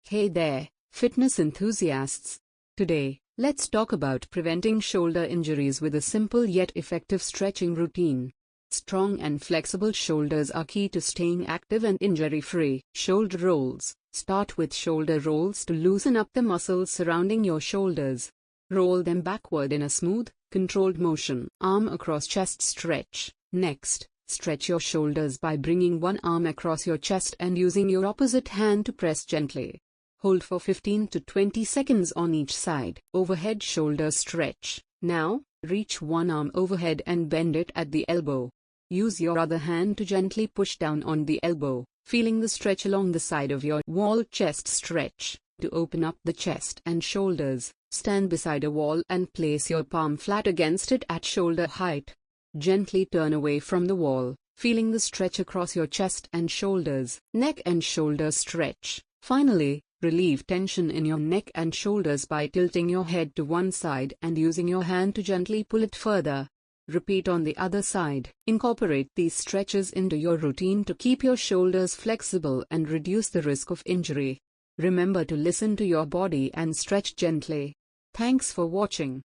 Hey there, fitness enthusiasts. Today, let's talk about preventing shoulder injuries with a simple yet effective stretching routine. Strong and flexible shoulders are key to staying active and injury-free. Shoulder rolls. Start with shoulder rolls to loosen up the muscles surrounding your shoulders. Roll them backward in a smooth, controlled motion. Arm across chest stretch. Next, stretch your shoulders by bringing one arm across your chest and using your opposite hand to press gently. Hold for 15 to 20 seconds on each side. Overhead shoulder stretch. Now, reach one arm overhead and bend it at the elbow. Use your other hand to gently push down on the elbow, feeling the stretch along the side of your wall. Chest stretch. To open up the chest and shoulders, stand beside a wall and place your palm flat against it at shoulder height. Gently turn away from the wall, feeling the stretch across your chest and shoulders. Neck and shoulder stretch. Finally, relieve tension in your neck and shoulders by tilting your head to one side and using your hand to gently pull it further. Repeat on the other side. Incorporate these stretches into your routine to keep your shoulders flexible and reduce the risk of injury. Remember to listen to your body and stretch gently. Thanks for watching.